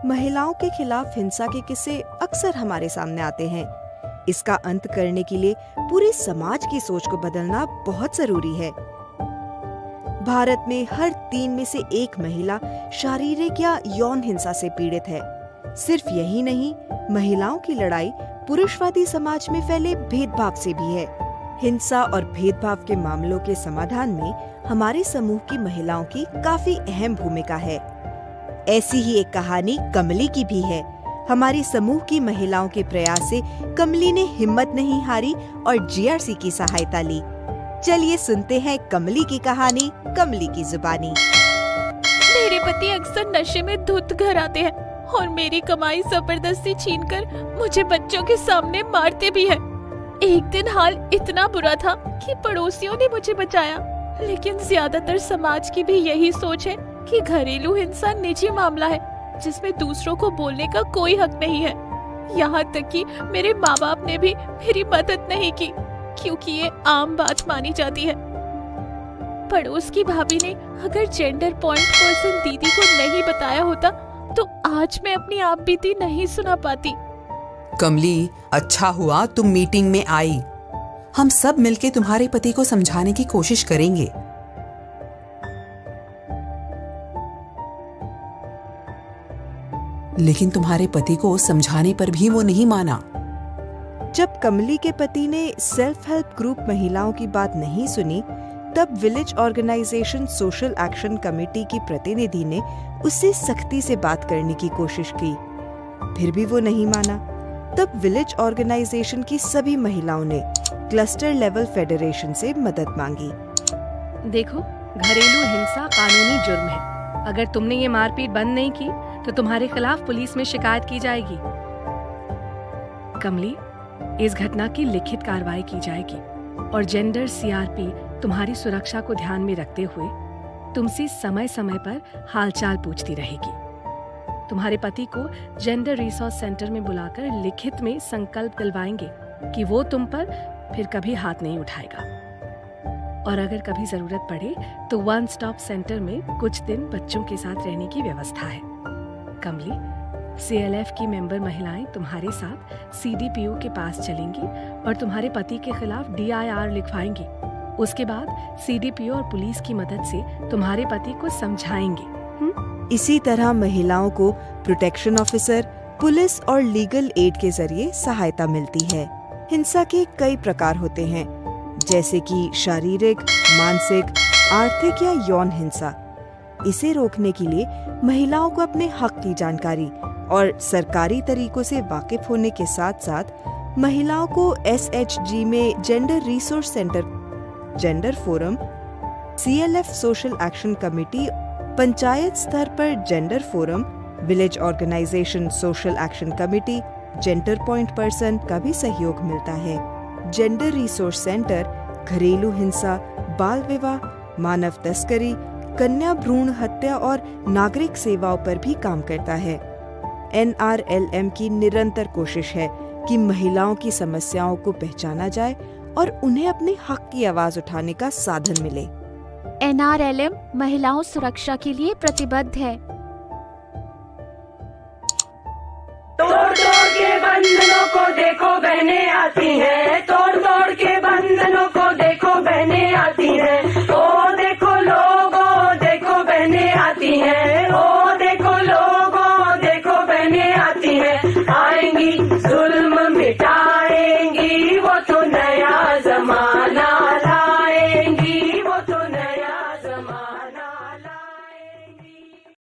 महिलाओं के खिलाफ हिंसा के किस्से अक्सर हमारे सामने आते हैं। इसका अंत करने के लिए पूरे समाज की सोच को बदलना बहुत जरूरी है। भारत में हर 3 में से 1 महिला शारीरिक या यौन हिंसा से पीड़ित है। सिर्फ यही नहीं, महिलाओं की लड़ाई पुरुषवादी समाज में फैले भेदभाव से भी है। हिंसा और भेदभाव के मामलों के समाधान में हमारे समूह की महिलाओं की काफी अहम भूमिका है। ऐसी ही एक कहानी कमली की भी है। हमारी समूह की महिलाओं के प्रयास से कमली ने हिम्मत नहीं हारी और जीआरसी की सहायता ली। चलिए सुनते हैं कमली की कहानी, कमली की जुबानी। मेरे पति अक्सर नशे में धुत घर आते हैं और मेरी कमाई जबरदस्ती छीनकर मुझे बच्चों के सामने मारते भी हैं। एक दिन हाल इतना बुरा था कि पड़ोसियों ने मुझे बचाया, लेकिन ज्यादातर समाज की भी यही सोच है कि घरेलू हिंसा निजी मामला है जिसमें दूसरों को बोलने का कोई हक नहीं है। यहाँ तक कि मेरे माँ बाप ने भी मेरी मदद नहीं की क्योंकि ये आम बात मानी जाती है। पड़ोस की भाभी ने अगर जेंडर पॉइंट पर्सन दीदी को नहीं बताया होता तो आज मैं अपनी आप बीती नहीं सुना पाती। कमली, अच्छा हुआ तुम मीटिंग में आई। हम सब मिलके तुम्हारे पति को समझाने की कोशिश करेंगे। लेकिन तुम्हारे पति को समझाने पर भी वो नहीं माना। जब कमली के पति ने सेल्फ हेल्प ग्रुप महिलाओं की बात नहीं सुनी, तब village organisation social action committee की प्रतिनिधि ने उससे सख्ती से बात करने की कोशिश की। फिर भी वो नहीं माना। तब विलेज ऑर्गेनाइजेशन की सभी महिलाओं ने क्लस्टर लेवल फेडरेशन से मदद मांगी। देखो, घरेलू हिंसा कानूनी जुर्म है। अगर तुमने ये मारपीट बंद नहीं की तो तुम्हारे खिलाफ पुलिस में शिकायत की जाएगी। कमली, इस घटना की लिखित कार्रवाई की जाएगी और जेंडर सीआरपी तुम्हारी सुरक्षा को ध्यान में रखते हुए तुमसे समय समय पर हालचाल पूछती रहेगी। तुम्हारे पति को जेंडर रिसोर्स सेंटर में बुलाकर लिखित में संकल्प दिलवाएंगे कि वो तुम पर फिर कभी हाथ नहीं उठाएगा। और अगर कभी जरूरत पड़े तो 1 स्टॉप सेंटर में कुछ दिन बच्चों के साथ रहने की व्यवस्था है। कमली, CLF की मेंबर महिलाएं तुम्हारे साथ CDPO के पास चलेंगी और तुम्हारे पति के खिलाफ DIR लिखवाएंगी। उसके बाद CDPO और पुलिस की मदद से तुम्हारे पति को समझाएंगे। इसी तरह महिलाओं को प्रोटेक्शन ऑफिसर, पुलिस और लीगल एड के जरिए सहायता मिलती है। हिंसा के कई प्रकार होते हैं, जैसे कि शारीरिक, मानसिक, आर्थिक या यौन हिंसा। इसे रोकने के लिए महिलाओं को अपने हक की जानकारी और सरकारी तरीकों से वाकिफ होने के साथ साथ महिलाओं को SHG में gender resource centre, gender forum, CLF social action committee, panchayat स्तर पर gender forum, village organisation social action committee, gender point person का भी सहयोग मिलता है। जेंडर रिसोर्स सेंटर घरेलू हिंसा, बाल विवाह, मानव तस्करी, कन्या भ्रूण हत्या और नागरिक सेवाओं पर भी काम करता है। NRLM की निरंतर कोशिश है कि महिलाओं की समस्याओं को पहचाना जाए और उन्हें अपने हक की आवाज उठाने का साधन मिले। NRLM महिलाओं सुरक्षा के लिए प्रतिबद्ध है।